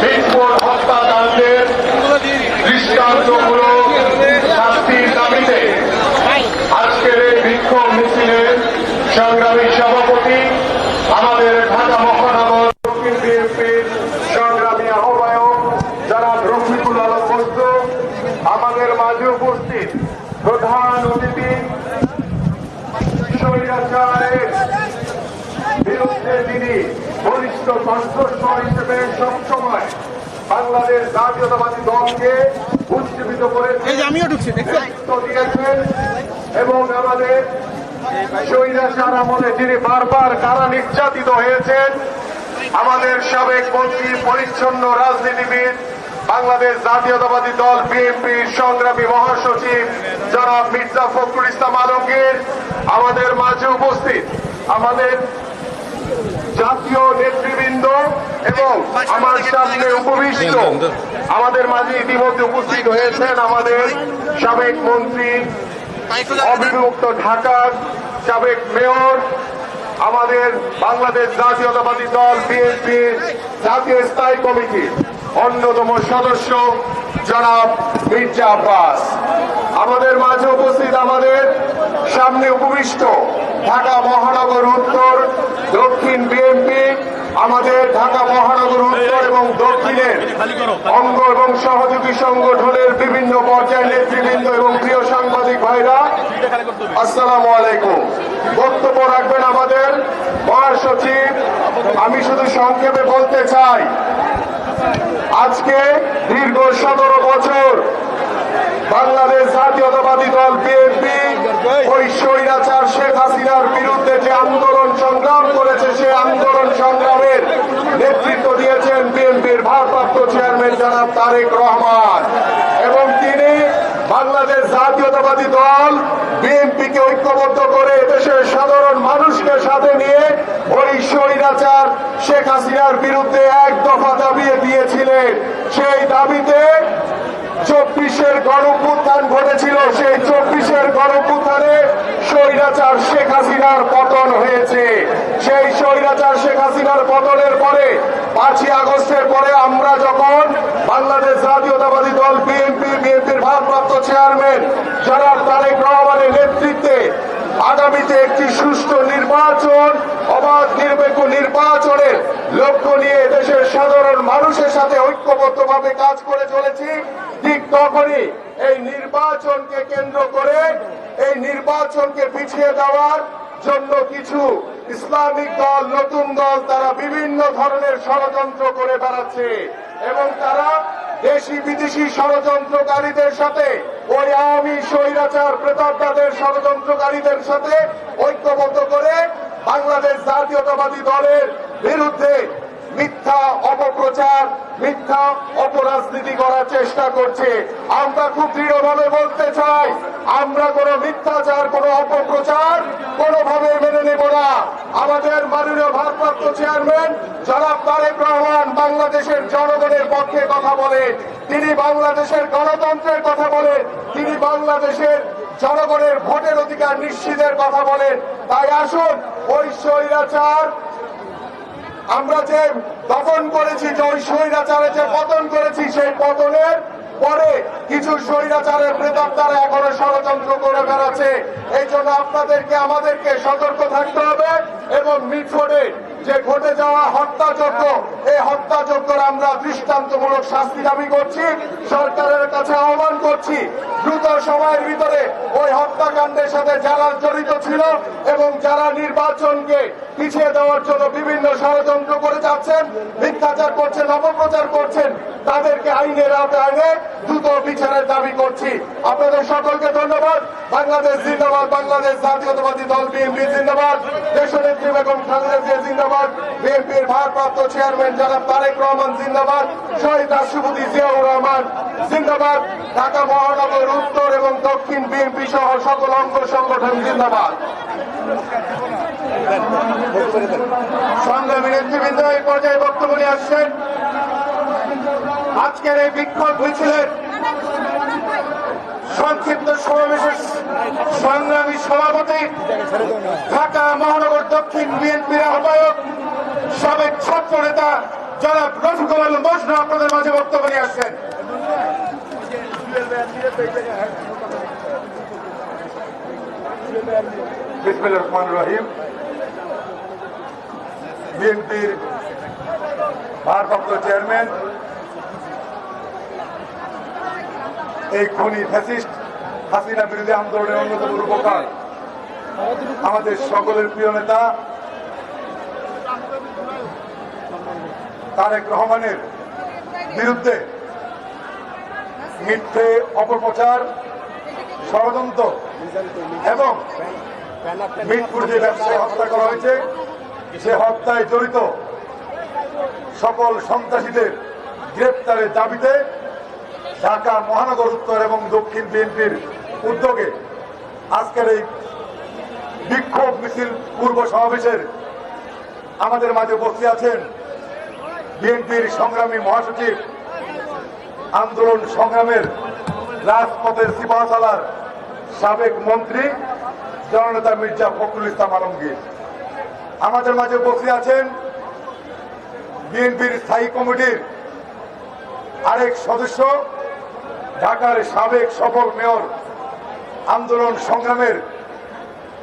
মিটফোর হত্যাকাণ্ডের দৃষ্টান্তমূলক শাস্তির দাবিতে আজকের এই বিক্ষোভ মিছিলের সংগ্রামী সভাপতি আমাদের ঢাকা মহানগর দক্ষিণ বিএনপির সংগ্রামী আহ্বায়ক জনাব রফিকুল আলম বস্তু, আমাদের মাঝে উপস্থিত প্রধান অতিথি স্বৈরাচারের বিরুদ্ধে তিনি বলিষ্ঠ কণ্ঠস্বর হিসেবে সবসময় বাংলাদেশ জাতীয়তাবাদী দলকে উজ্জীবিত করে দায়িত্ব দিয়েছেন এবং আমাদের স্বৈরাচার আমলে যিনি বারবার কারা নির্যাতিত হয়েছেন, আমাদের সাবেক মন্ত্রী, পরিচ্ছন্ন রাজনীতিবিদ, বাংলাদেশ জাতীয়তাবাদী দল বিএনপির সংগ্রামী মহাসচিব জনাব মির্জা ফখরুল ইসলাম আলমগীর, আমাদের মাঝে উপস্থিত আমাদের জাতীয় নেতৃবৃন্দ এবং আমার সামনে উপবিষ্ট আমাদের মাঝে ইতিমধ্যে উপস্থিত হয়েছেন আমাদের সাবেক মন্ত্রী, অবিভক্ত ঢাকার সাবেক মেয়র, আমাদের বাংলাদেশ জাতীয়তাবাদী দল বিএনপির জাতীয় স্থায়ী কমিটির অন্যতম সদস্য জনাব মির্জা আব্বাস, আমাদের মাঝে উপস্থিত আমাদের সামনে উপবিষ্ট ঢাকা মহানগর উত্তর দক্ষিণ বিএনপি, আমাদের ঢাকা মহানগর উত্তর এবং দক্ষিণের অঙ্গ এবং সহযোগী সংগঠনের বিভিন্ন পর্যায়ের নেতৃবৃন্দ এবং প্রিয় সাংবাদিক ভাইরা, আসসালামু আলাইকুম। বক্তব্য রাখবেন আমাদের মহাসচিব। আমি শুধু সংক্ষেপে বলতে চাই, আজকে দীর্ঘ 17 বছর বাংলাদেশ জাতীয়তাবাদী দল বিএনপি ওই স্বৈরাচার শেখ হাসিনার বিরুদ্ধে যে আন্দোলন সংগ্রাম করেছে, সেই আন্দোলন সংগ্রামের নেতৃত্ব দিয়েছেন বিএনপির ভারপ্রাপ্ত চেয়ারম্যান জনাব তারেক রহমান এবং তিনি বাংলাদেশ জাতীয়তাবাদী দল বিএনপিকে ঐক্যবদ্ধ করে দেশের সাধারণ মানুষকে সাথে নিয়ে ওই স্বৈরাচার শেখ হাসিনার বিরুদ্ধে এক দফা দাবি দিয়েছিলেন। সেই দাবিতে 24-এর গণঅভ্যুত্থান ঘটেছিল। সেই 24-এর গণঅভ্যুত্থানে স্বৈরাচার শেখ হাসিনার পতন হয়েছে। সেই স্বৈরাচার শেখ হাসিনার পতনের পরে 5ই আগস্টের পরে আমরা যখন বাংলাদেশ জাতীয়তাবাদী দল বিএনপির ভারপ্রাপ্ত চেয়ারম্যান জনাব তারেক রহমানের নেতৃত্বে আগামীতে একটি সুষ্ঠু নির্বাচন, অবাধ নিরপেক্ষ নির্বাচনের লক্ষ্য নিয়ে দেশের সাধারণ মানুষের সাথে ঐক্যবদ্ধভাবে কাজ করে চলেছি, ঠিক তখনই এই নির্বাচনকে কেন্দ্র করে এই নির্বাচনকে পিছিয়ে দেওয়ার জন্য কিছু ইসলামিক দল, নতুন দল, তারা বিভিন্ন ধরনের ষড়যন্ত্র করে বেড়াচ্ছে এবং তারা দেশি বিদেশি ষড়যন্ত্রকারীদের সাথে, ওই আওয়ামী স্বৈরাচার প্রেতাত্মাদের ষড়যন্ত্রকারীদের সাথে ঐক্যবদ্ধ করে বাংলাদেশ জাতীয়তাবাদী দলের বিরুদ্ধে মিথ্যা অপপ্রচার, মিথ্যা অপরাজনীতি করার চেষ্টা করছে। আমরা খুব দৃঢ়ভাবে বলতে চাই, আমরা কোনো মিথ্যাচার, কোনো অপপ্রচার কোনোভাবে মেনে নেব না। আমাদের মাননীয় ভারপ্রাপ্ত চেয়ারম্যান জনাব তারেক রহমান বাংলাদেশের জনগণের পক্ষে কথা বলেন, তিনি বাংলাদেশের গণতন্ত্রের কথা বলেন, তিনি বাংলাদেশের জনগণের ভোটের অধিকার নিশ্চিতের কথা বলেন। তাই আসুন, ওই স্বৈরাচার আমরা যে দমন করেছি, যে ওই স্বৈরাচারে যে পতন করেছি, সেই পতনের পরে কিছু স্বৈরাচারের প্রেতাত্মারা এখনো ষড়যন্ত্র করে বেড়াচ্ছে। এই জন্য আপনাদেরকে, আমাদেরকে সতর্ক থাকতে হবে এবং মিটফোর্ডে যে ঘটে যাওয়া হত্যাযজ্ঞ, এই হত্যাযজ্ঞের আমরা দৃষ্টান্তমূলক শাস্তি দাবি করছি, সরকারের কাছে আহ্বান করছি দ্রুত সময়ের ভিতরে ওই হত্যাকাণ্ডের সাথে যারা জড়িত ছিল এবং যারা নির্বাচনকে পিছিয়ে দেওয়ার জন্য বিভিন্ন ষড়যন্ত্র করে যাচ্ছেন, মিথ্যাচার করছেন, অপপ্রচার করছেন, তাদেরকে আইনের আওতায় এনে দ্রুত বিচারের দাবি করছি। আপনাদের সকলকে ধন্যবাদ। বাংলাদেশ জিন্দাবাদ, বাংলাদেশ জাতীয়তাবাদী দল বিএনপি জিন্দাবাদ, দেশনেত্রী বেগম খালেদা জিয়া জিন্দাবাদ, বিএনপির ভারপ্রাপ্ত চেয়ারম্যান জনাব তারেক রহমান জিন্দাবাদ, শহীদ রাষ্ট্রপতি জিয়াউর রহমান জিন্দাবাদ, ঢাকা মহানগর উত্তর এবং দক্ষিণ বিএনপি সহ সকল অঙ্গ সংগঠন জিন্দাবাদ। সংগ্রামী নেতৃবৃন্দ এই পর্যায়ে বক্তব্য নিয়ে আসছেন। আজকের এই বিক্ষোভ মিছিলের সংক্ষিপ্ত সমাবেশের সংগ্রামী সভাপতি, ঢাকা মহানগর দক্ষিণ বিএনপির আহ্বায়ক সাবেক ছাত্র নেতা জনাব রফিকুল আলম বসরা আপনাদের মাঝে বক্তব্য নিয়ে আসছেন। বিসমিল্লাহির রহমানির রহিম। বিএনপির ভারপ্রাপ্ত চেয়ারম্যান এই খুনি ফ্যাসিস্ট হাসিনা বিরোধী আন্দোলনের অন্যতম রূপকার আমাদের সকলের প্রিয় নেতা তারেক রহমানের বিরুদ্ধে মিথ্যে অপপ্রচার, ষড়যন্ত্র এবং মিরপুর যে ব্যবসায়ী হত্যা করা হয়েছে সে হত্যায় জড়িত সকল সন্ত্রাসীদের গ্রেপ্তারের দাবিতে ঢাকা মহানগর উত্তর এবং দক্ষিণ বিএনপির উদ্যোগে আজকের এই বিক্ষোভ মিছিল পূর্ব সমাবেশের আমাদের মাঝে উপস্থিত আছেন বিএনপির সংগ্রামী মহাসচিব, আন্দোলন সংগ্রামের রাজপথের সিপাহসালার সাবেক মন্ত্রী জননেতা মির্জা ফখরুল ইসলাম আলমগীর। আমাদের মাঝে উপস্থিত আছেন বিএনপির স্থায়ী কমিটির আরেক সদস্য, ঢাকার সাবেক সফল মেয়র, আন্দোলন সংগ্রামের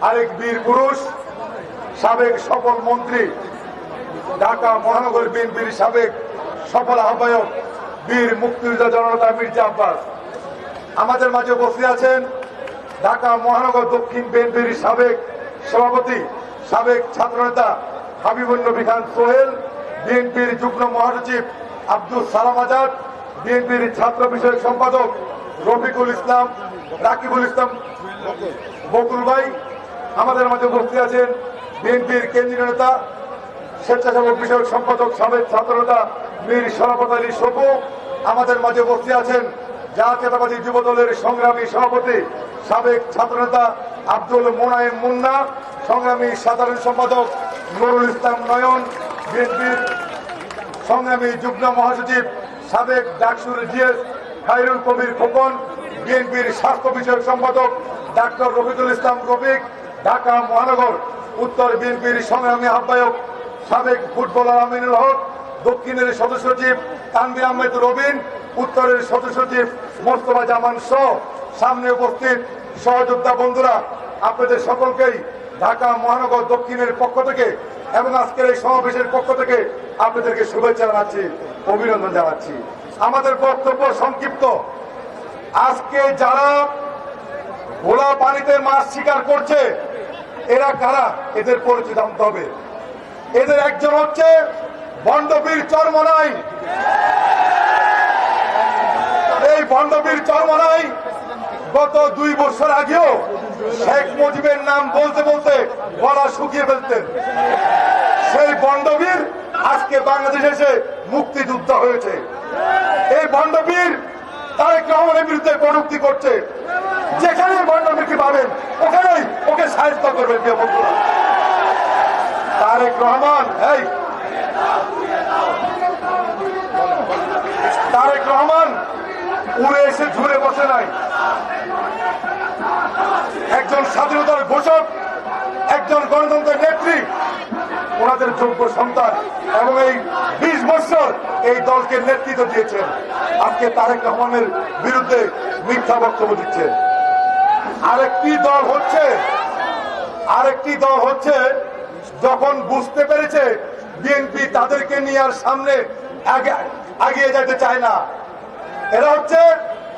আরেক বীর পুরুষ, সাবেক সফল মন্ত্রী, ঢাকা মহানগর বিএনপির সাবেক সফল আহ্বায়ক বীর মুক্তিযোদ্ধা জননেতা মির্জা আব্বাস। আমাদের মাঝে উপস্থিত আছেন ঢাকা মহানগর দক্ষিণ বিএনপির সাবেক সভাপতি, সাবেক ছাত্রনেতা হাবিবুন নবী খান সোহেল, বিএনপির যুগ্ম মহাসচিব আব্দুল সালাম আজাদ, বিএনপির ছাত্র বিষয়ক সম্পাদক রফিকুল ইসলাম, রাকিবুল ইসলাম বকুল ভাই। আমাদের মাঝে উপস্থিত আছেন বিএনপির কেন্দ্রীয় নেতা, স্বেচ্ছাসেবক বিষয়ক সম্পাদক সাবেক ছাত্রনেতা মীর শরাফত আলী সপু। আমাদের মাঝে উপস্থিত আছেন জাতীয়তাবাদী যুব দলের সংগ্রামী সভাপতি, সাবেক ছাত্রনেতা আব্দুল মোনায়েম মুন্না, সংগ্রামী সাধারণ সম্পাদক নুরুল ইসলাম নয়ন, বিএনপির সংগ্রামী যুগ্ম মহাসচিব সাবেক ডাকসুর জিএস খায়রুল কবির খোকন, বিএনপির স্বাস্থ্য বিষয়ক সম্পাদক ডাক্তার রফিকুল ইসলাম রফিক, ঢাকা মহানগর উত্তর বিএনপির সংগ্রামী আহ্বায়ক সাবেক ফুটবলার আমিনুল হক, দক্ষিণের সদস্য সচিব তানভীর আহমেদ রবিন, উত্তরের সদস্য সচিব মোস্তফা জামান সহ সামনে উপস্থিত সহযোদ্ধা বন্ধুরা, আপনাদের সকলকেই ঢাকা মহানগর দক্ষিণের পক্ষ থেকে এবং আজকের এই সমাবেশের পক্ষ থেকে আপনাদেরকে শুভেচ্ছা জানাচ্ছি, অভিনন্দন জানাচ্ছি। আমাদের বক্তব্য সংক্ষিপ্ত। আজকে যারা ভোলা পানিতে মাছ শিকার করছে এরা কারা, এদের পরিচয় জানতে হবে। এদের একজন হচ্ছে বন্ডবীর চরমনাই। এই বন্ডবীর চরমনাই গত 2 বছর আগেও শেখ মুজিবের নাম বলতে বলতে গলা শুকিয়ে ফেলতেন। সেই বন্ডবীর আজকে বাংলাদেশে এসে মুক্তিযোদ্ধা হয়েছে। এই বন্ডবীর তারেক রহমানের বিরুদ্ধে কটূক্তি করছে। যেখানে বন্ডবীরকে পাবেন ওখানেই ওকে সাহায্য করবেন। প্রিয় বন্ধুরা, তারেক রহমান উড়ে এসে ঝুলে বসে নাই। একজন স্বাধীনতার ঘোষক, একজন গণতন্ত্রের নেত্রী, ওনাদের যোগ্য সন্তান এবং এই 20 বছর এই দলকে নেতৃত্ব দিয়েছেন। আজকে তারেক রহমানের বিরুদ্ধে মিথ্যা বক্তব্য দিচ্ছেন। আরেকটি দল হচ্ছে যখন বুঝতে পেরেছে বিএনপি তাদেরকে নিয়ে আর সামনে এগিয়ে যেতে চায় না, এরা হচ্ছে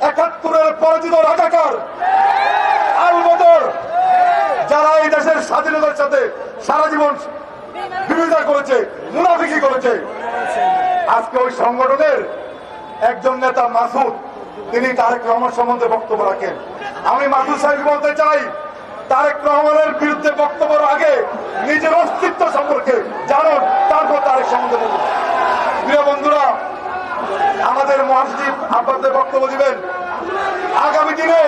71-এর পরাজিত রাজাকার আলবদর, যারা এই দেশের স্বাধীনতার সাথে সারা জীবন বিরোধিতা করেছে, মুনাফিকি করেছে। আজকে ওই সংগঠনের একজন নেতা মাসুদ, তিনি তারেক রহমান সম্বন্ধে বক্তব্য রাখেন। আমি মাসুদ সাহেব বলতে চাই, তারেক রহমানের বিরুদ্ধে বক্তব্যের আগে নিজের অস্তিত্ব সম্পর্কে জানুন, তারপর তারেক সম্বন্ধে বলুন। প্রিয় বন্ধুরা, আমাদের মহাসচিব আপনাদের বক্তব্য দিবেন। আগামী দিনে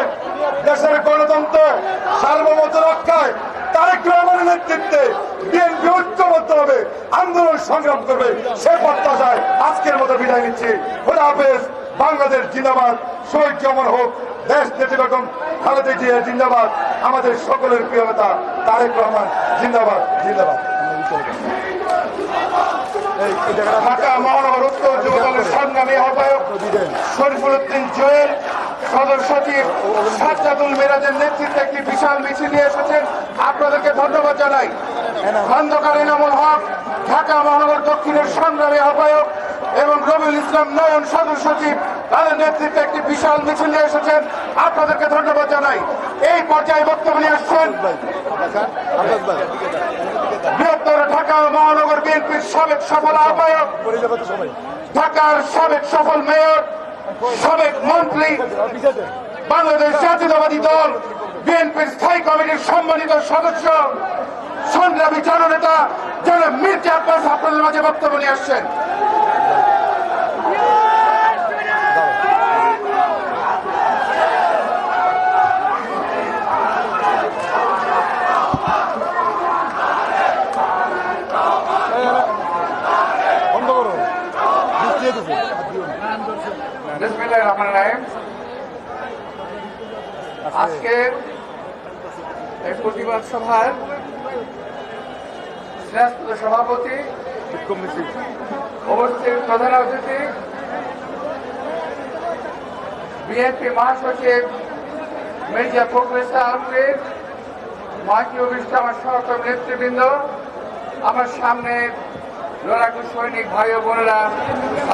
দেশের গণতন্ত্র সার্বভৌমত্ব রক্ষায় তারেক রহমানের নেতৃত্বে বিএনপি ঐক্যবদ্ধ হবে, আন্দোলন সংগ্রাম করবে, সে প্রত্যাশায় আজকের মতো বিদায় নিচ্ছি। খোদা হাফেজ। বাংলাদেশ জিন্দাবাদ, শহীদ অমর হোক, দেশ নেত্রী বেগম খালেদা জিয়া জিন্দাবাদ, আমাদের সকলের প্রিয় নেতা তারেক রহমান জিন্দাবাদ, জিন্দাবাদ। ঢাকা মহানগর উত্তর যুব দলের সংগ্রামী আহ্বায়ক শরীফুল উদ্দিন জুয়েল, সদর সচিব সাজ্জাদুল মিরাজের নেতৃত্বে একটি বিশাল মিছিল নিয়ে এসেছেন। আপনাদেরকে ধন্যবাদ জানাই। খন্দকার এনামুল হক ঢাকা মহানগর দক্ষিণের সংগ্রামী আহ্বায়ক এবং রবিউল ইসলাম নয়ন সদর সচিব, তাদের নেতৃত্বে একটি বিশাল মিছিল নিয়ে এসেছেন। আপনাদেরকে ধন্যবাদ জানাই। এই পর্যায়ে বক্তব্য নিয়ে আসছেন বৃহত্তর ঢাকা মহানগর বিএনপির সাবেক সফল আহ্বায়ক, ঢাকার সাবেক সফল মেয়র, সাবেক মন্ত্রী, বাংলাদেশ জাতীয়তাবাদী দল বিএনপির স্থায়ী কমিটির সম্মানিত সদস্য, সংগ্রামী জননেতা জনাব মির্জা আব্বাস আপনাদের মাঝে বক্তব্য নিয়ে আসছেন। বিসমিল্লাহির রহমানির রহিম। আজকের এই প্রতিবাদ সভার শ্রেষ্ঠ সভাপতি, উপস্থিত প্রধান অতিথি, বিএনপি মহাসচিব মির্জা ফখরুল ইসলাম আলমগীর, মাইকি অভিষ্ট আমার সহকর্মী নেতৃবৃন্দ, আমার সামনে লড়াকু সৈনিক ভাই ও বোনেরা,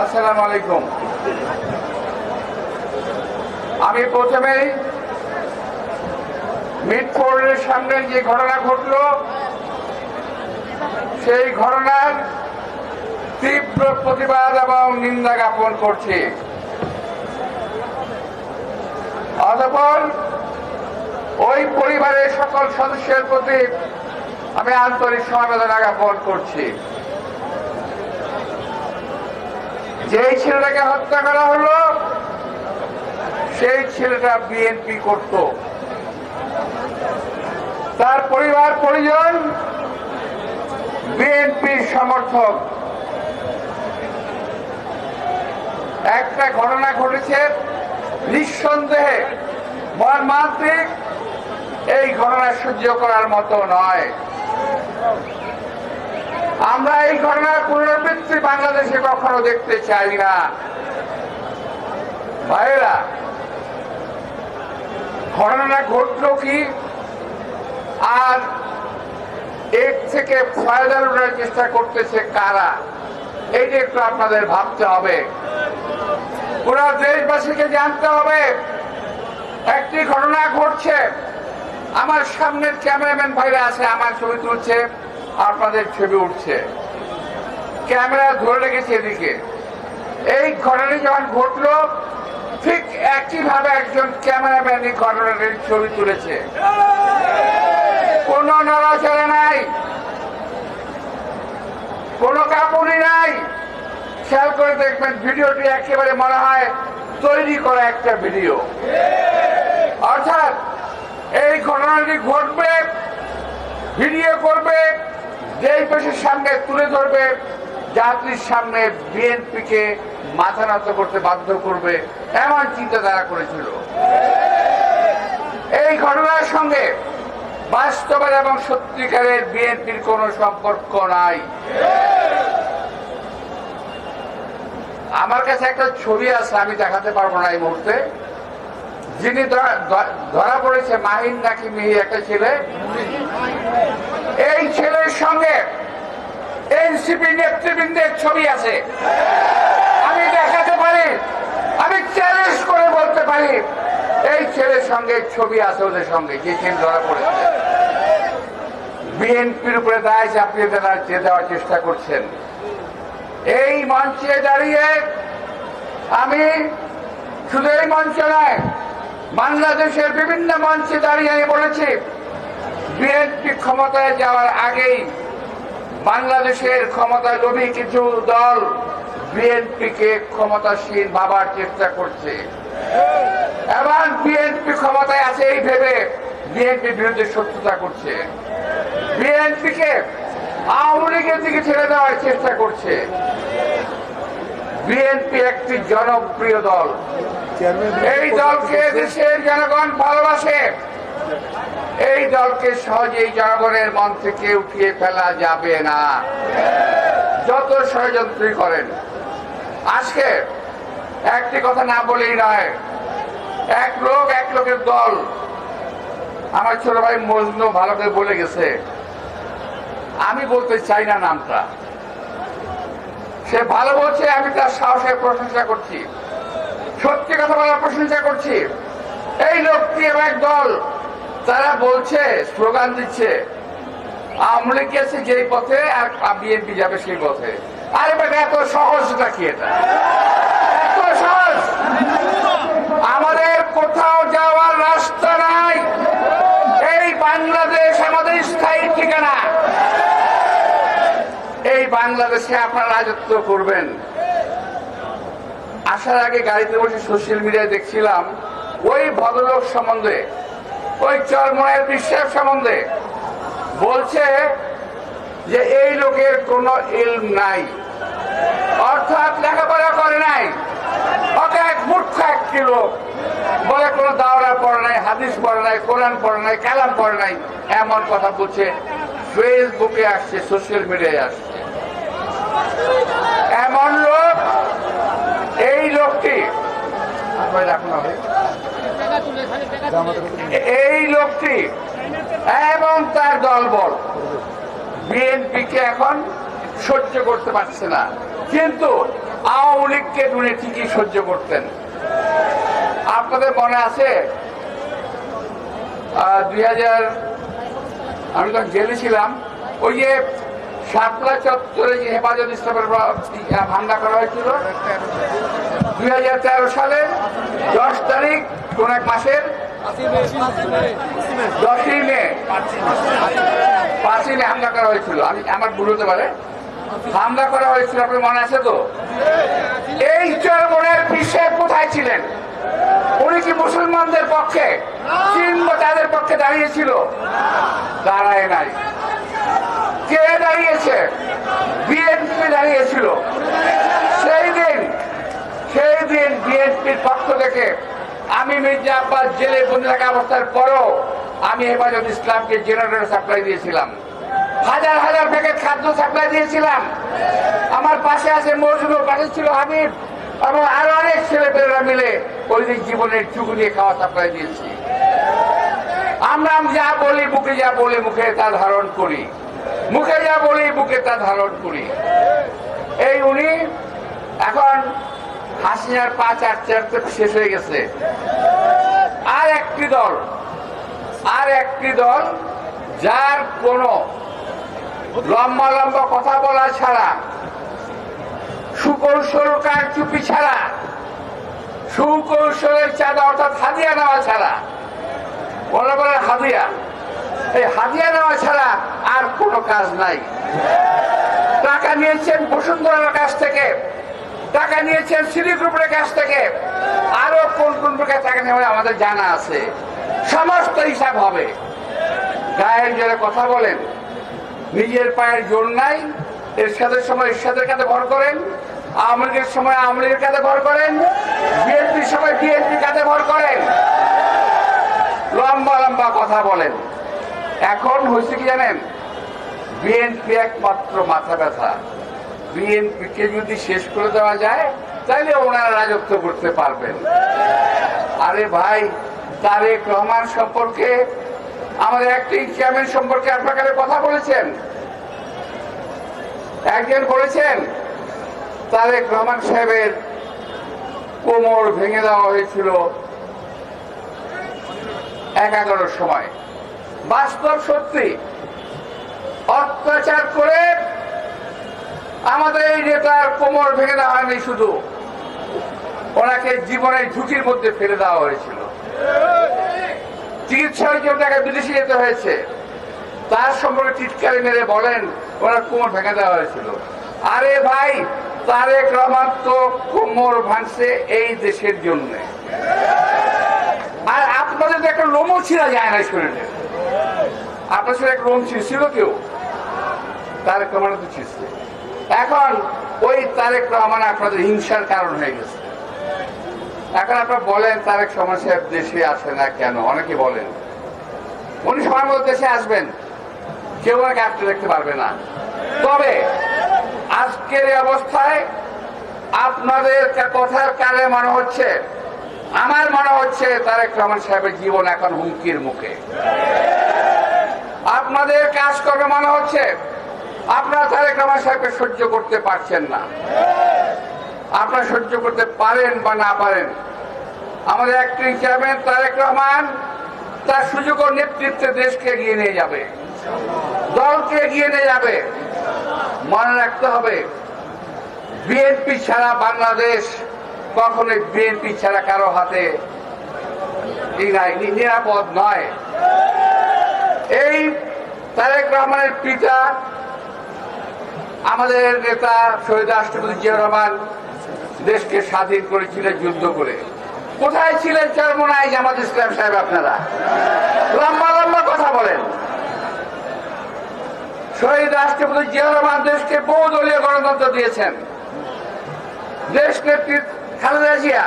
আসসালামু আলাইকুম। আমি প্রথমেই মিটফোর্ডের সামনে যে ঘটনা ঘটল সেই ঘটনার তীব্র প্রতিবাদ এবং নিন্দা জ্ঞাপন করছি। অতঃপর ওই পরিবারের সকল সদস্যের প্রতি আমি আন্তরিক সমবেদনা জ্ঞাপন করছি। যেই ছেলেটাকে হত্যা করা হলো সেই ছেলেটা বিএনপি করত, তার পরিবার পরিজন বিএনপির সমর্থক। একটা ঘটনা ঘটেছে নিঃসন্দেহে মর্মান্তিক, এই ঘটনা সহ্য করার মতো নয়। আমরা এই ঘটনার পুনরাবৃত্তি বাংলাদেশে কখনো দেখতে চাই না। ভাইয়েরা, ঘটনা ঘটল কি আর এর থেকে ফায়দা লুটার চেষ্টা করতেছে কারা, এইটা একটু আপনাদের ভাবতে হবে। পুরো দেশবাসীকে জানতে হবে একটি ঘটনা ঘটছে। আমার সামনের ক্যামেরাম্যান ভাইরা আছে, আমার ছবি তুলছে, আপনাদের ছবি উঠছে, ক্যামেরা ধরে রেখেছে এদিকে। এই ঘটনা যখন ঘটলো ঠিক একইভাবে একজন ক্যামেরাম্যান এই ঘটনাটির ছবি তুলেছে। কোনো নড়াচড়া নাই, কোনো কাঁপুনি নাই। খেয়াল করে দেখবেন ভিডিওটি একেবারে মনে হয় তৈরি করা একটা ভিডিও। অর্থাৎ এই ঘটনাটি ঘটবে, ভিডিও করবে, দেশবাসীর সামনে তুলে ধরবে, জাতির সামনে বিএনপিকে মাথা নত করতে বাধ্য করবে, এমন চিন্তাধারা করেছিল। এই ঘটনার সঙ্গে বাস্তবের এবং সত্যিকারের বিএনপির কোনো সম্পর্ক নাই। আমার কাছে একটা ছবি আছে, আমি দেখাতে পারবো না এই মুহূর্তে। যিনি ধরা পড়েছে মাহিন নাকি মিহি একটা ছেলে, এই ছেলের সঙ্গে এনসিপি নেতৃবৃন্দের ছবি আছে। আমি দেখাতে পারি, আমি চ্যালেঞ্জ করে বলতে পারি এই ছেলের সঙ্গে ছবি আছে ওদের সঙ্গে, যে ছেলে ধরা পড়েছে। বিএনপির উপরে দায় চাপিয়ে দেওয়ার চেষ্টা করছেন। এই মঞ্চে দাঁড়িয়ে আমি শুধু এই মঞ্চ নয়, বাংলাদেশের বিভিন্ন মঞ্চে দাঁড়িয়ে আমি বলেছি বিএনপি ক্ষমতায় যাওয়ার আগেই বাংলাদেশের ক্ষমতায় লোভী কিছু দল বিএনপিকে ক্ষমতাসীন ভাবার চেষ্টা করছে এবং বিএনপি ক্ষমতায় আছে এই ভেবে বিএনপির বিরুদ্ধে শত্রুতা করছে, বিএনপিকে আওয়ামী লীগের দিকে ছেড়ে দেওয়ার চেষ্টা করছে। বিএনপি একটি জনপ্রিয় দল, এই দলকে দেশের জনগণ ভালোবাসে। এই দলকে সহজেই জনগণের মন থেকে উঠিয়ে ফেলা যাবে না। যত ষড়যন্ত্রই করেন। আজকে একটি কথা না বলেই নয়, এক লোকের দল, আমার ছোট ভাই মজনু ভালো করে বলে গেছে, আমি বলতে চাই না নামটা, সে ভালো বলছে, আমি তার সাহসের প্রশংসা করছি, সত্যি কথা বলার প্রশংসা করছি। এই লোকটি এবং এক দল, তারা বলছে, স্লোগান দিচ্ছে, আওয়ামী লীগ গেছে যেই পথে আর বিএনপি যাবে সেই পথে। আরে বেটা, এত সহজ নাকি এটা? এত সহজ? আমাদের কোথাও যাওয়ার রাস্তা নাই। এই বাংলাদেশ আমাদের স্থায়ী ঠিকানা। এই বাংলাদেশে আপনারা রাজত্ব করবেন। আসার আগে গাড়িতে বসে সোশ্যাল মিডিয়ায় দেখছিলাম ওই ভদ্রলোক সম্বন্ধে, ওই চরমনায়ের বিশ্বাস সম্বন্ধে বলছে যে এই লোকের কোনো ইলম নাই, অর্থাৎ লেখাপড়া করে নাই, ওকে এক মূর্খ একটি লোক বলে, কোনো দাওরা পড়ে নাই, হাদিস পড়ে নাই, কোরআন পড়ে নাই, কালাম পড়ে নাই, এমন কথা বলছে। ফেসবুকে আসছে, সোশ্যাল মিডিয়ায় আসছে। এমন লোক, এই লোকটি, এই লোকটি এবং তার দলবল বিএনপিকে এখন সহ্য করতে পারছে না, কিন্তু আওয়ামী লীগকে উনি ঠিকই সহ্য করতেন। আপনাদের মনে আছে 2000, আমি তখন জেলে ছিলাম, ওই যে শাপলা চত্বরে যে হেফাজত ইসলামের হামলা করা হয়েছিল 2013 সালের 10 তারিখ, কোন এক মাসের 10ই মে, 5ই মে হামলা করা হয়েছিল। আমার ভুল হতে পারে, হামলা করা হয়েছিল, আপনার মনে আছে তো? এই চরমনের পিছে কোথায় ছিলেন? উনি কি মুসলমানদের পক্ষে কিংবা তাদের পক্ষে দাঁড়িয়েছিল? দাঁড়ায় নাই। কে দাঁড়িয়েছে? বিএনপি দাঁড়িয়েছিল। সেই দিন বিএনপির পক্ষ থেকে আমি মির্জা আব্বাস জেলে বন্দি থাকা অবস্থার পরও আমি হেফাজত ইসলামকে জেনারেটর সাপ্লাই দিয়েছিলাম, হাজার হাজার প্যাকেট খাদ্য সাপ্লাই দিয়েছিলাম। আমার পাশে আছে মজনু, পাশে ছিল হাবিব এবং আরো অনেক ছেলেপেলেরা মিলে ওই দিন জীবনের চুকু নিয়ে খাওয়া সাপ্লাই দিয়েছি। আমরা যা বলি, বুকে যা বলি, মুখে তা ধারণ করি, মুখে যা বলি, বুকে তা ধারণ করি। এই উনি এখন হাসিনার পা চাটতে শেষ হয়ে গেছে। আর একটি দল যার কোনো লম্বা লম্বা কথা বলা ছাড়া, সুকৌশল কারচুপি ছাড়া, সুকৌশলের চাঁদা অর্থাৎ হাদিয়া নেওয়া ছাড়া, বলা বলে হাদিয়া, এই হাদিয়া নেওয়া ছাড়া আর কোনো কাজ নাই। টাকা নিয়েছেন বসুন্ধরার কাছ থেকে, টাকা নিয়েছেন সিটি গ্রুপের কাছ থেকে, আরো কোন কোন প্রকার টাকা নেওয়া আমাদের জানা আছে, সমস্ত হিসাব হবে। গায়ের জোরে কথা বলেন, নিজের পায়ের জোর নাই, এরশাদের সময় এরশাদের কাছে ভর করেন, আওয়ামী লীগের সময় আওয়ামী লীগের কাছে ভর করেন, বিএনপির সময় বিএনপির কাছে ভর করেন, লম্বা লম্বা কথা বলেন। এখন হয়েছে কি জানেন? বিএনপি একমাত্র মাথা ব্যথা। বিএনপিকে যদি শেষ করে দেওয়া যায় তাহলে ওনারা রাজত্ব করতে পারবেন। আরে ভাই, তারেক রহমান সম্পর্কে, আমাদের অ্যাক্টিং চেয়ারম্যান সম্পর্কে আপনারা কথা বলেছেন। একজন বলেছেন তারেক রহমান সাহেবের কোমর ভেঙে দেওয়া হয়েছিল 11টার সময়। বাস্তব সত্যি, অত্যাচার করে আমাদের এই নেতার কোমর ভেঙে দেওয়া হয়নি, শুধু ওনাকে জীবনের ঝুঁকির মধ্যে ফেলে দেওয়া হয়েছিল। চিকিৎসার জন্য তাকে বিদেশে যেতে হয়েছে। তার সম্পর্কে টিটকারি মেরে বলেন ওনার কোমর ভেঙে দেওয়া হয়েছিল। আরে ভাই, তারেক রহমান তো কোমর ভাঙছে এই দেশের জন্য, আর আপনাদের তো একটা লোমও ছিঁড়া যায় না শরীরে। আপনার সাথে একটা লোম ছিল কেউ? তারেক রহমান তো ছিঁড়ছে। এখন ওই তারেক রহমান আপনাদের হিংসার কারণ হয়ে গেছে। এখন আপনারা বলেন তারেক রহমান সাহেব দেশে আসে না কেন? অনেকে বলেন উনি সময় মতো দেশে আসবেন, কেউ ওনাকে আটকে রাখতে পারবে না। তবে আজকের এই অবস্থায় আপনাদের কথার কালে মনে হচ্ছে, আমার মনে হচ্ছে তারেক রহমান সাহেবের জীবন এখন হুমকির মুখে। আপনাদের কাজ করবে মনে হচ্ছে আপনারা তারেক রহমান সাহেবকে সহ্য করতে পারছেন না। আপনারা সহ্য করতে পারেন বা না পারেন, আমাদের অ্যাক্টিং চেয়ারম্যান তারেক রহমান তার সুযোগ ও নেতৃত্বে দেশকে এগিয়ে নিয়ে যাবে, দলকে এগিয়ে নিয়ে যাবে। মনে রাখতে হবে, বিএনপি ছাড়া বাংলাদেশ কখনোই বিএনপি ছাড়া কারো হাতে নিরাপদ নয়। এই তারেক রহমানের পিতা আমাদের নেতা শহীদ রাষ্ট্রপতি জিয়াউর রহমান দেশকে স্বাধীন করেছিলেন যুদ্ধ করে। কোথায় ছিলেন চরমোনাই জামাত ইসলাম সাহেব? আপনারা লম্বা লম্বা কথা বলেন। শহীদ রাষ্ট্রপতি জিয়াউর রহমান দেশকে বহুদলীয় গণতন্ত্র দিয়েছেন। দেশ নেত্রী খালেদা জিয়া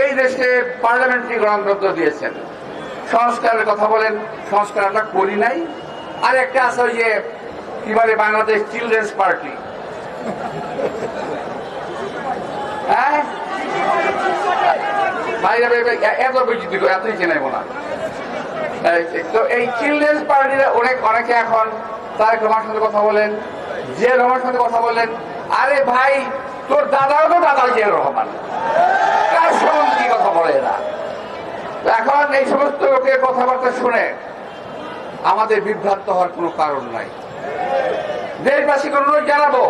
এই দেশে পার্লামেন্টারি গণতন্ত্র দিয়েছেন। সংস্কারের কথা বলেন, সংস্কার আমরা করি নাই। আর একটা আছে ওই যে কি বলে বাংলাদেশ চিলড্রেন্স পার্টি, হ্যাঁ এত বেশি এতই চেনাইব না। তো এই চিলড্রেন্স পার্টির অনেকে এখন তারেক রহমানের সাথে কথা বলেন, জিয়া রহমানের সাথে কথা বলেন। আরে ভাই, তোর দাদাও তো দাদা জিয়া রহমান, কার সম্বন্ধে কি কথা বলে এরা? এখন এই সমস্ত লোকের কথাবার্তা শুনে আমাদের বিভ্রান্ত হওয়ার কোনো কারণ নাই। দেশবাসীকে অনুরোধ জানাবো,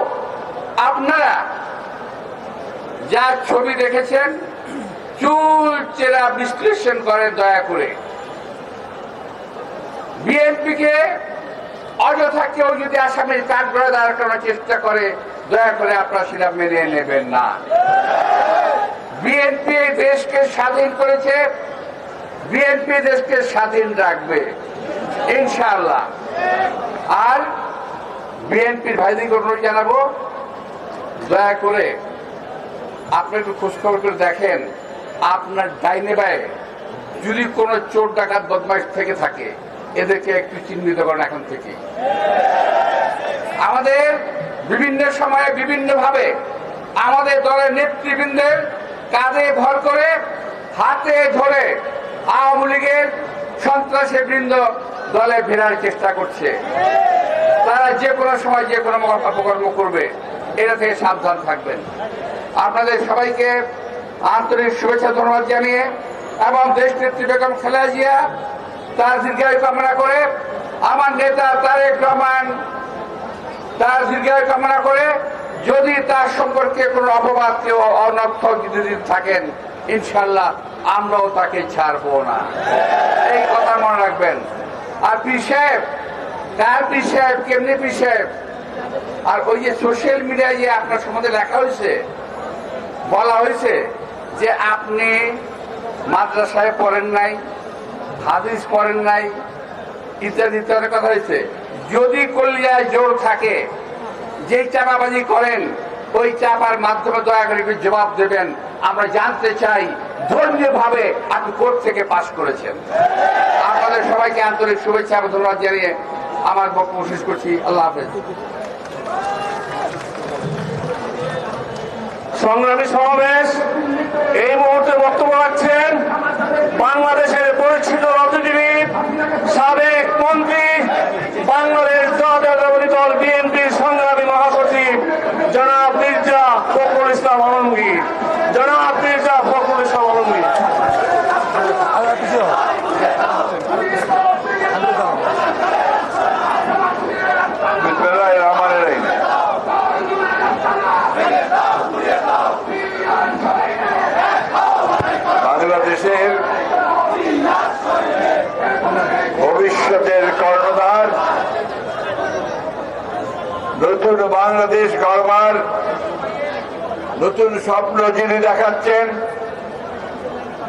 আপনারা যা ছবি দেখেছেন চুল চেরা বিশ্লেষণ করেন দয়া করে। বিএনপিকে অযথা কেউ যদি আসামির কাঠ করে দাঁড় করানোর চেষ্টা করে, দয়া করে আপনারা সেটা মেনে নেবেন না। বিএনপি দেশকে স্বাধীন করেছে, বিএনপি দেশকে স্বাধীন রাখবে ইনশাআল্লাহ। আর বিএনপির ভাইদেরকে অনুরোধ জানাবো, দয়া করে আপনি একটু খোঁজখবর করে দেখেন আপনার ডাইনে বায়ে যদি কোনো চোর ডাকাত বদমাইশ থেকে থাকে, এদেরকে একটু চিহ্নিত করেন এখন থেকে। আমাদের বিভিন্ন সময়ে বিভিন্ন ভাবে আমাদের দলের নেতৃবৃন্দের কাঁধে ভর করে হাতে ধরে আওয়ামী লীগের সন্ত্রাসী বৃন্দ দলে ফেরার চেষ্টা করছে। তারা যে কোনো সময় যে কোনো অপকর্ম করবে, এটা থেকে সাবধান থাকবেন। আপনাদের সবাইকে আন্তরিক শুভেচ্ছা ধন্যবাদ জানিয়ে এবং দেশ নেত্রী বেগম খালেদা জিয়া তার দীর্ঘায়ু কামনা করে, আমার নেতা তারেক রহমান তার দীর্ঘায়ু কামনা করে, যদি তার সম্পর্কে কোনো অপবাদ কেউ অনর্থ যদি থাকেন, ইনশাল্লাহ আমরাও তাকে ছাড়বো না। এই কথা মনে রাখবেন। আর পীর সাহেব, কার পীর সাহেব, কেমনি পীর সাহেব? আর ওই যে সোশ্যাল মিডিয়ায় যে আপনার সম্বন্ধে লেখা হয়েছে, বলা হয়েছে যে আপনি মাদ্রাসায় পড়েন নাই, হাদিস পড়েন নাই, ইত্যাদি ইত্যাদি কথা হয়েছে। যদি কলিয়ায় জোর থাকে, যেই চাপাবাজি করেন ওই চাপার মাধ্যমে দয়া করে একটু জবাব দেবেন। আমরা জানতে চাই ধর্মীয় ভাবে আপনি কোর্ট থেকে পাশ করেছেন। আপনাদের সবাইকে আন্তরিক শুভেচ্ছা এবং ধন্যবাদ জানিয়ে আমার বক্তব্য শেষ করছি। আল্লাহ হাফেজ। সংগ্রামী সমাবেশ, এই মুহূর্তে বক্তব্য রাখছেন বাংলাদেশের পরিচিত রাজনীতিবিদ, সাবেক মন্ত্রী, বাংলাদেশ জাতীয়তাবাদী দল বিএনপির সংগ্রামী মহাসচিব জনাব মির্জা ফখরুল ইসলাম আলমগীর। জনাব মির্জা ফখরুল ইসলাম আলমগীর। বাংলাদেশের ভবিষ্যতের কর্ণধার, নতুন বাংলাদেশ গড়বার নতুন স্বপ্ন যিনি দেখাচ্ছেন,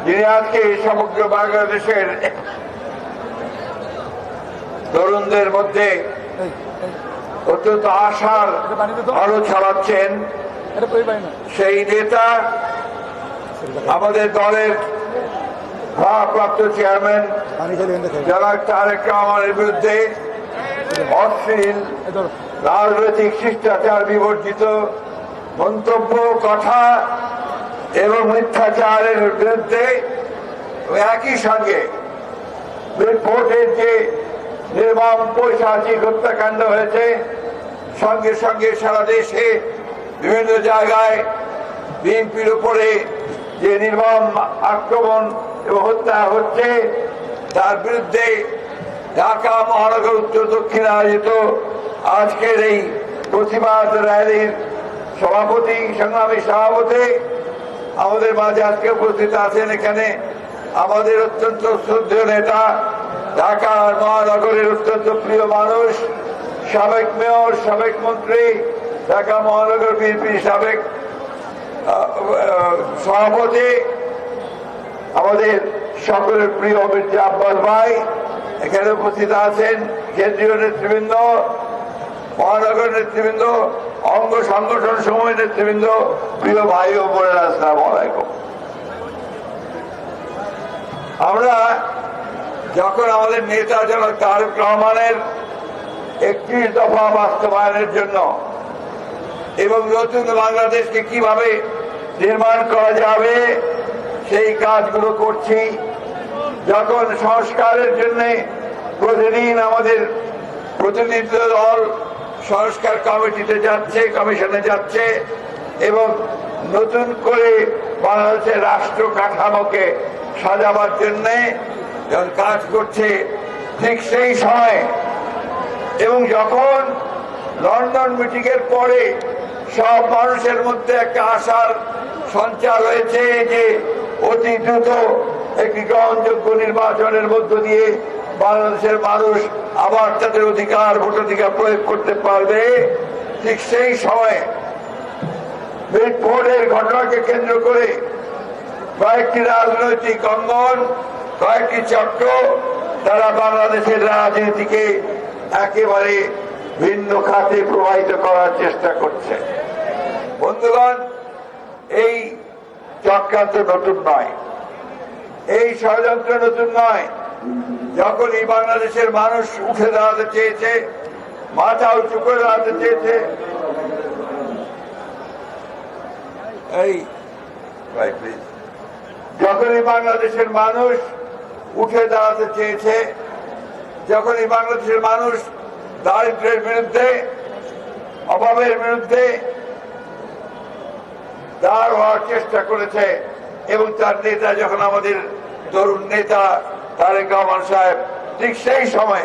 যিনি আজকে সমগ্র বাংলাদেশের তরুণদের মধ্যে অত্যন্ত আশার আলো ছড়াচ্ছেন, সেই নেতা আমাদের দলের ভারপ্রাপ্ত চেয়ারম্যান জনাব তারেক রহমানের বিরুদ্ধে অশ্লীল রাজনৈতিক শিষ্টাচার বিবর্জিত মন্তব্য, কথা এবং মিথ্যাচারের বিরুদ্ধে একই সঙ্গে ভোটের যে নির্মম পৈশাচিক হত্যাকাণ্ড হয়েছে, সঙ্গে সঙ্গে সারা দেশে বিভিন্ন জায়গায় বিএনপির উপরে যে নির্মম আক্রমণ এবং হত্যা হচ্ছে, তার বিরুদ্ধে ঢাকা মহানগর উত্তর দক্ষিণে আয়োজিত আজকের এই প্রতিবাদ র্যালির সভাপতি, সংগ্রামী সভাপতি আমাদের মাঝে আজকে উপস্থিত আছেন। এখানে আমাদের অত্যন্ত শ্রদ্ধেয় নেতা, ঢাকা মহানগরের অত্যন্ত প্রিয় মানুষ, সাবেক মেয়র, সাবেক মন্ত্রী, ঢাকা মহানগর বিএনপির সাবেক সভাপতি, আমাদের সকলের প্রিয় মির্জা আব্বাস ভাই এখানে উপস্থিত আছেন, কেন্দ্রীয় নেতৃবৃন্দ, মহানগর নেতৃবৃন্দ, অঙ্গ সংগঠন সমূহ নেতৃবৃন্দ, প্রিয় ভাই ও বোনেরা, আসসালামু আলাইকুম। আমরা যখন আমাদের নেতা জনাব তারেক রহমানের 31 দফা বাস্তবায়নের জন্য এবং নতুন বাংলাদেশকে কিভাবে নির্মাণ করা যাবে সেই কাজগুলো করছি, যখন সংস্কারের জন্য প্রতিদিন আমাদের প্রতিনিধি দল সংস্কার কমিটিতে যাচ্ছে, কমিশনে যাচ্ছে এবং নতুন করে বাংলাদেশের রাষ্ট্র কাঠামোকে সাজাবার জন্য যখন কাজ করছে, ঠিক সেই সময় এবং যখন লন্ডন মিটিং এর পরে সব মানুষের মধ্যে একটা আশার সঞ্চার হয়েছে যে অতি দ্রুত একটি গ্রহণযোগ্য নির্বাচনের মধ্য দিয়ে বাংলাদেশের মানুষ আবার তাদের অধিকার, ভোটাধিকার প্রয়োগ করতে পারবে, ঠিক সেই সময় ভোটের ঘটনাকে কেন্দ্র করে কয়েকটি রাজনৈতিক অঙ্গন, কয়েকটি চক্র তারা বাংলাদেশের রাজনীতিকে একেবারে ভিন্ন খাতে প্রবাহিত করার চেষ্টা করছে। বন্ধুগণ, এই চক্রান্ত নতুন নয়, এই ষড়যন্ত্র নতুন নয়। যখনই বাংলাদেশের মানুষ উঠে দাঁড়াতে চেয়েছে, মাথা উঁচু করে দাঁড়াতে চেয়েছে, যখনই বাংলাদেশের মানুষ উঠে দাঁড়াতে চেয়েছে, যখনই বাংলাদেশের মানুষ দারিদ্র্যের বিরুদ্ধে, অভাবের বিরুদ্ধে দাঁড় হওয়ার চেষ্টা করেছে এবং তার নেতা যখন আমাদের তরুণ নেতা তারেক রহমান সাহেব, ঠিক সেই সময়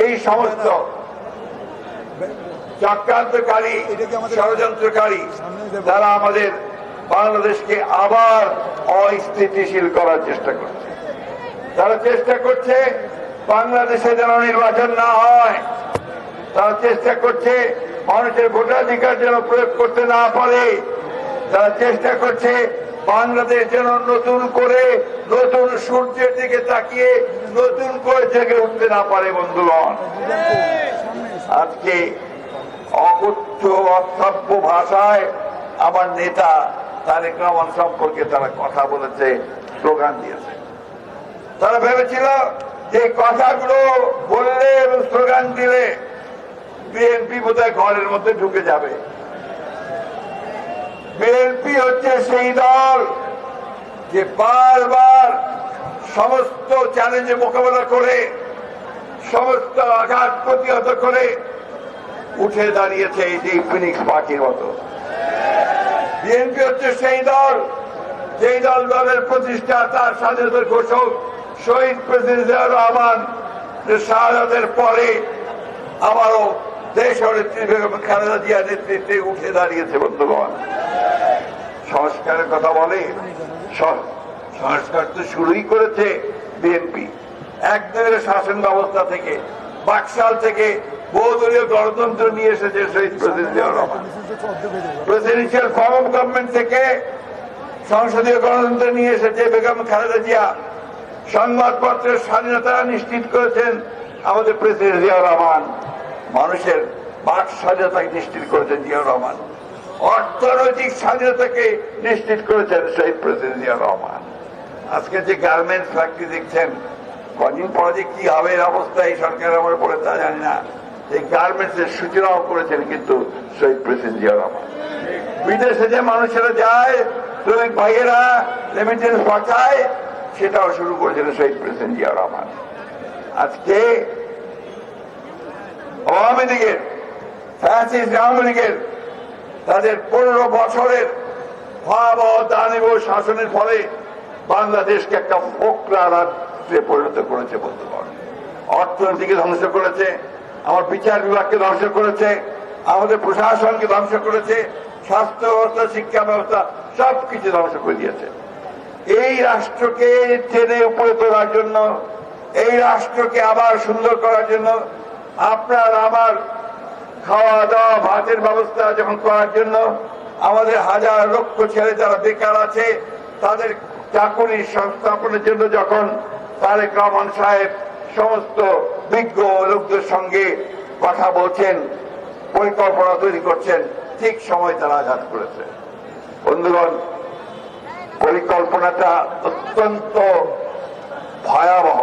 এই সমস্ত চক্রান্তকারী, ষড়যন্ত্রকারী তারা আমাদের বাংলাদেশকে আবার অস্থিতিশীল করার চেষ্টা করছে। তারা চেষ্টা করছে বাংলাদেশে যেন নির্বাচন না হয়, তারা চেষ্টা করছে মানুষের ভোটাধিকার যেন প্রয়োগ করতে না পারে, তারা চেষ্টা করছে বাংলাদেশ যেন নতুন করে নতুন সূর্যের দিকে তাকিয়ে নতুন করে জেগে উঠতে না পারে। বন্ধুগণ, আজকে অকথ্য অসভ্য ভাষায় আমার নেতা তারেক রহমান সম্পর্কে তারা কথা বলেছে, স্লোগান দিয়েছে। তারা ভেবেছিল যে কথাগুলো বললে এবং স্লোগান দিলে বিএনপি বোধহয় ঘরের মধ্যে ঢুকে যাবে। বিএনপি হচ্ছে সেই দল যে বারবার সমস্ত চ্যালেঞ্জে মোকাবেলা করে, সমস্ত আঘাত প্রতিহত করে উঠে দাঁড়িয়েছে এই যে ফিনিক্স পাখির মতো। বিএনপি হচ্ছে সেই দল যেই দলের প্রতিষ্ঠাতা, স্বাধীনতার ঘোষক শহীদ প্রেসিডেন্ট জিয়াউর রহমান শাহাদাতের পরে আবারও দেশ নেত্রী বেগম খালেদা জিয়ার নেতৃত্বে উঠে দাঁড়িয়েছে। বন্ধুগণ, সংস্কারের কথা বলে, সংস্কার তো শুরুই করেছে বিএনপি। একদিনের শাসন ব্যবস্থা থেকে, বাকশাল থেকে বহুদলীয় গণতন্ত্র নিয়ে এসেছে শহীদ president Ziaur Rahman. Presidential form of government থেকে সংসদীয় গণতন্ত্র নিয়ে এসেছে বেগম খালেদা জিয়া। সংবাদপত্রের স্বাধীনতা নিশ্চিত করেছেন আমাদের প্রেসিডেন্ট জিয়াউর রহমান। মানুষের বাক স্বাধীনতাকে নিশ্চিত করেছেন জিয়াউর রহমান। অর্থনৈতিক স্বাধীনতাকে নিশ্চিত করেছেন শহীদ প্রেসিডেন্ট জিয়াউর রহমান। আজকে যে গার্মেন্টস ফ্যাক্টরি দেখছেন, কদিন পরে যে কি হবে অবস্থা এই সরকার আমার পরে তা জানি না। এই গার্মেন্টসের সূচনাও করেছেন কিন্তু শহীদ প্রেসিডেন্ট জিয়া রহমান। বিদেশে যে মানুষেরা যায়, শ্রমিক ভাইয়েরা রেমিটেন্স পাঠায়, সেটাও শুরু করেছেন শহীদ প্রেসিডেন্ট জিয়া রহমান। আজকে আওয়ামী লীগের, ফ্যাসিস্ট আওয়ামী লীগের তাদের 15 বছরের ভয়াবহ দানব শাসনের ফলে বাংলাদেশকে একটা ফোকরা রাজ্যে পরিণত করেছে বলতে পারেন। অর্থনীতিকে ধ্বংস করেছে, আমার বিচার বিভাগকে ধ্বংস করেছে, আমাদের প্রশাসনকে ধ্বংস করেছে, স্বাস্থ্য ব্যবস্থা, শিক্ষা ব্যবস্থা সবকিছু ধ্বংস করে দিয়েছে। এই রাষ্ট্রকে টেনে উপরে তোলার জন্য, এই রাষ্ট্রকে আবার সুন্দর করার জন্য, আপনার আমার খাওয়া দাওয়া ভাতের ব্যবস্থা যখন করার জন্য, আমাদের হাজার লক্ষ ছেলে যারা বেকার আছে তাদের চাকরি সংস্থাপনের জন্য যখন তারেক রহমান সাহেব সমস্ত বিজ্ঞ লোকদের সঙ্গে কথা বলছেন, পরিকল্পনা তৈরি করছেন, ঠিক সময় তারা আঘাত করেছে। বন্ধুগণ, পরিকল্পনাটা অত্যন্ত ভয়াবহ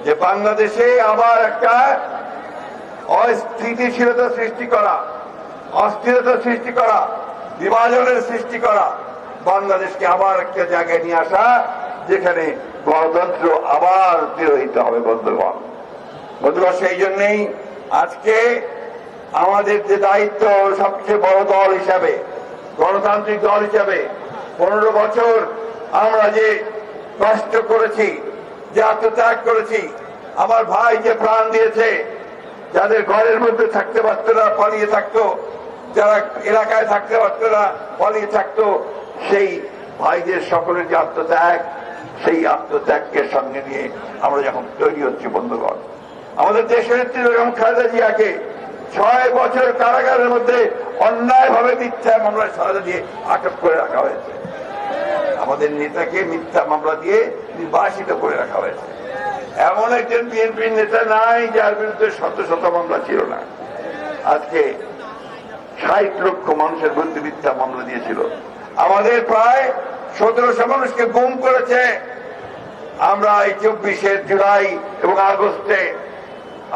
যে বাংলাদেশে আবার একটা অস্থিতিশীলতা সৃষ্টি করা, অস্থিরতা সৃষ্টি করা, বিভাজনের সৃষ্টি করা, বাংলাদেশকে আবার একটা জায়গায় নিয়ে আসা যেখানে গণতন্ত্র আবার তিরোহিত হবে। বন্ধুগণ, সেই জন্যই আজকে আমাদের যে দায়িত্ব, সবচেয়ে বড় দল হিসাবে, গণতান্ত্রিক দল হিসাবে 15 বছর আমরা যে কষ্ট করেছি, যে আত্মত্যাগ করেছি, আমার ভাই যে প্রাণ দিয়েছে, যাদের ঘরের মধ্যে থাকতে পারত না পালিয়ে থাকতো, যারা এলাকায় থাকতে পারত না পালিয়ে থাকতো, সেই ভাইদের সকলের যে আত্মত্যাগ, সেই আত্মত্যাগকে সঙ্গে নিয়ে আমরা যখন তৈরি হচ্ছি বন্ধুগণ, আমাদের দেশের নেত্রী বেগম খালেদা জিয়াকে 6 বছর কারাগারের মধ্যে অন্যায়ভাবে মিথ্যা মামলায় সাজা দিয়ে আটক করে রাখা হয়েছে। আমাদের নেতাকে মিথ্যা মামলা দিয়ে নির্বাসিত করে রাখা হয়েছে। এমন একজন বিএনপির নেতা নাই যার বিরুদ্ধে শত শত মামলা ছিল না। আজকে 60 লক্ষ মানুষের বিরুদ্ধে মিথ্যা মামলা দিয়েছিল। আমাদের প্রায় 1700 মানুষকে গুম করেছে। আমরা এই 24 জুলাই এবং আগস্টে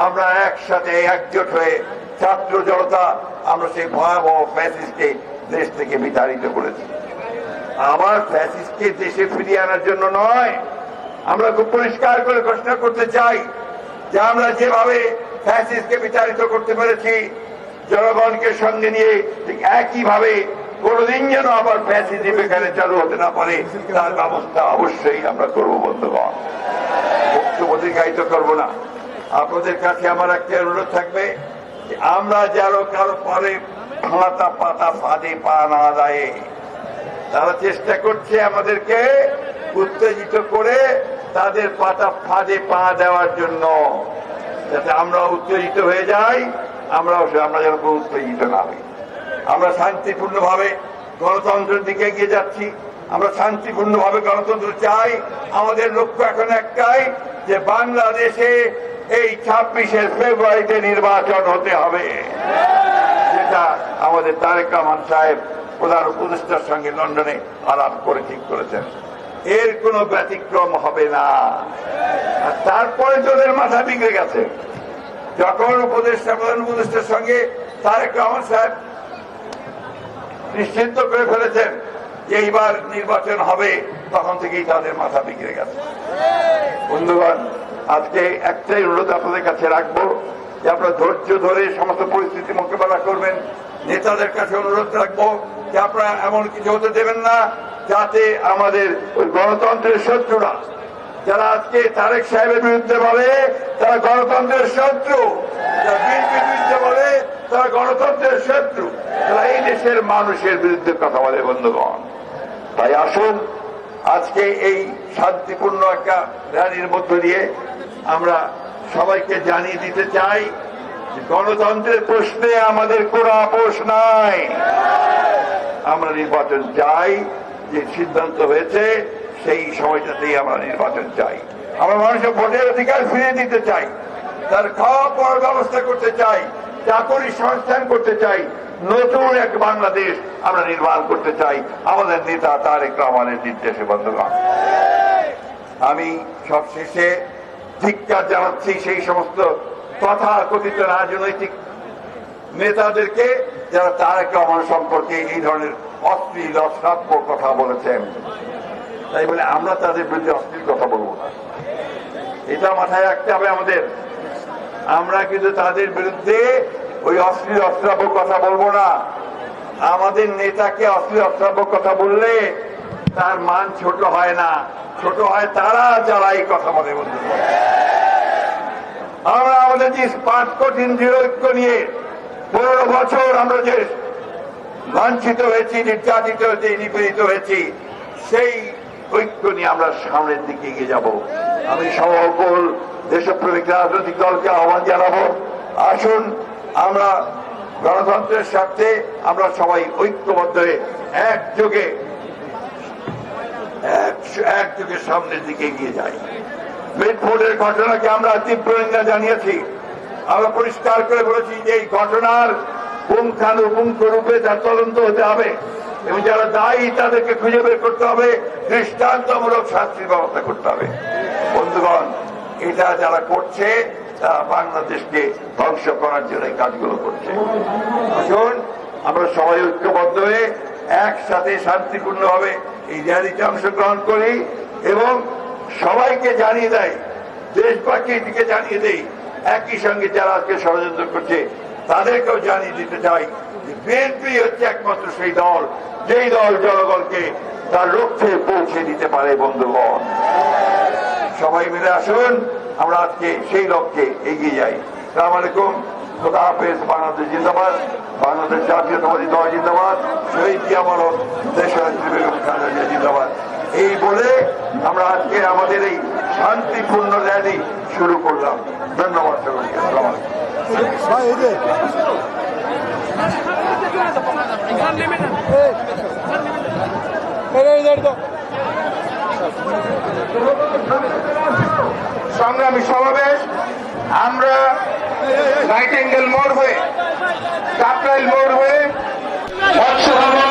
আমরা একসাথে একজোট হয়ে ছাত্র জনতা আমরা সেই ভয়াবহ ফ্যাসিস্টকে দেশ থেকে বিতাড়িত করেছি। আবার ফ্যাসিস্টকে দেশে ফিরিয়ে আনার জন্য নয়, আমরা খুব পরিষ্কার করে ঘোষণা করতে চাই যে আমরা যেভাবে ফ্যাসিস্টকে বিতাড়িত করতে পেরেছি, জনগণকে সঙ্গে নিয়ে ঠিক একইভাবে কোনদিন যেন আবার ফ্যাসিজম এখানে চালু হতে না পারে তার ব্যবস্থা অবশ্যই আমরা করবো। বন্ধুগণ, বক্তব্য দীর্ঘায়িত করবো না। আপনাদের কাছে আমার একটা অনুরোধ থাকবে, আমরা যারা কারো পরে পাতা পাতা ফাঁদে পা না দেয়, তারা চেষ্টা করছে আমাদেরকে উত্তেজিত করে তাদের পাতা ফাঁদে পা দেওয়ার জন্য, যাতে আমরা উত্তেজিত হয়ে যাই, আমরা যেন উত্তেজিত না হই। আমরা শান্তিপূর্ণভাবে গণতন্ত্রের দিকে এগিয়ে যাচ্ছি, আমরা শান্তিপূর্ণভাবে গণতন্ত্র চাই। আমাদের লক্ষ্য এখন একটাই যে বাংলাদেশে এই 26শে ফেব্রুয়ারিতে নির্বাচন হতে হবে, যেটা আমাদের তারেক রহমান সাহেব প্রধান উপদেষ্টার সঙ্গে লন্ডনে আলাপ করে ঠিক করেছেন। এর কোনো ব্যতিক্রম হবে না। আর তারপরে যাদের মাথা বিগড়ে গেছে, যখন প্রধান উপদেষ্টার সঙ্গে তারেক রহমান সাহেব নিশ্চিত করে ফেলেছেন যে এইবার নির্বাচন হবে, তখন থেকেই তাদের মাথা বিগড়ে গেছে। বন্ধুগণ, আজকে একটাই অনুরোধ আপনাদের কাছে রাখবো যে আপনারা ধৈর্য ধরে সমস্ত পরিস্থিতি মোকাবেলা করবেন। নেতাদের কাছে অনুরোধ রাখবো যে আপনারা এমন কিছু হতে দেবেন না যাতে আমাদের ওই গণতন্ত্রের শত্রুরা, যারা আজকে তারেক সাহেবের বিরুদ্ধে বলে তারা গণতন্ত্রের শত্রু, যারা বিএনপির বিরুদ্ধে বলে তারা গণতন্ত্রের শত্রু, তারা এই দেশের মানুষের বিরুদ্ধে কথা বলে। বন্ধুগণ, তাই আসুন আজকে এই শান্তিপূর্ণ একটা র্যালির মধ্য দিয়ে আমরা সবাইকে জানিয়ে দিতে চাই যে গণতন্ত্রের প্রশ্নে আমাদের কোনো আপোষ নাই। আমরা নির্বাচন চাই, যে সিদ্ধান্ত হয়েছে সেই সময়টাতেই আমরা নির্বাচন চাই। আমরা মানুষের ভোটের অধিকার ফিরিয়ে দিতে চাই, তার খাওয়া পড়ার ব্যবস্থা করতে চাই, চাকরি সংস্থান করতে চাই, নতুন এক বাংলাদেশ আমরা নির্মাণ করতে চাই আমাদের নেতা তারেক রহমানের নির্দেশে। বন্ধুগণ, আমি সবশেষে ধিক্কার জানাচ্ছি সেই সমস্ত তথা কথিত রাজনৈতিক নেতাদেরকে যারা তারেক রহমান সম্পর্কে এই ধরনের অশ্লীল অশ্রাব্য কথা বলেছেন। তাই বলে আমরা তাদের বিরুদ্ধে অশ্লীল কথা বলবো না, এটা মাথায় রাখতে হবে আমাদের। আমরা কিন্তু তাদের বিরুদ্ধে ওই অশ্লীল অশ্রাব্য কথা বলবো না। আমাদের নেতাকে অশ্লীল অশ্রাব্য কথা বললে তার মান ছোট হয় না, ছোট হয় তারা যারা এই কথা বলে। বন্ধু, আমরা আমাদের যে 5 কোটি দৃঢ় ঐক্য নিয়ে 15 বছর আমরা যে লাঞ্ছিত হয়েছি, নির্যাতিত হয়েছি, নিপীড়িত হয়েছি, সেই ঐক্য নিয়ে আমরা সামনের দিকে এগিয়ে যাব। আমি সকল দেশপ্রেমিক রাজনৈতিক দলকে আহ্বান জানাবো, আসুন আমরা গণতন্ত্রের স্বার্থে আমরা সবাই ঐক্যবদ্ধ হয়ে একযোগে সামনের দিকে এগিয়ে যাই। মিটফোর্ডের ঘটনাকে আমরা তীব্র নিন্দা জানিয়েছি। আমরা পরিষ্কার করে বলেছি যে এই ঘটনার পুঙ্খানুপুঙ্খ রূপে তার তদন্ত হতে হবে এবং যারা দায়ী তাদেরকে খুঁজে বের করতে হবে, দৃষ্টান্তমূলক শাস্তির ব্যবস্থা করতে হবে। বন্ধুগণ, এটা যারা করছে তারা বাংলাদেশকে ধ্বংস করার জন্য এই কাজগুলো করছে। আসুন আমরা সবাই ঐক্যবদ্ধ হয়ে একসাথে শান্তিপূর্ণভাবে এই র্যালিতে অংশগ্রহণ করি এবং সবাইকে জানিয়ে দেয়, দেশবাসীকে জানিয়ে দেই, একই সঙ্গে যারা আজকে ষড়যন্ত্র করছে তাদেরকেও জানিয়ে দিতে চাই যে বিএনপি হচ্ছে একমাত্র সেই দল যেই দল জনগণকে তার লক্ষ্যে পৌঁছে দিতে পারে। বন্ধুগণ, সবাই মিলে আসুন আমরা আজকে সেই লক্ষ্যে এগিয়ে যাই। আসসালামু আলাইকুম, খোদা হাফেজ। বাংলাদেশ জিন্দাবাদ, বাংলাদেশ জাতীয়তাবাদী দল জিন্দাবাদ, শহীদ জিয়ামরণ, দেশনেত্রী বেগম খালেদা জিয়া জিন্দাবাদ। এই বলে আমরা আজকে আমাদের এই শান্তিপূর্ণ র্যালি শুরু করলাম। ধন্যবাদ সকলকে। আসসালামু আলাইকুম। সংগ্রামী সমাবেশ আমরা নাইটিঙ্গেল মোড় হয়ে, কাকরাইল মোড় হয়ে, মৎস্য ভবন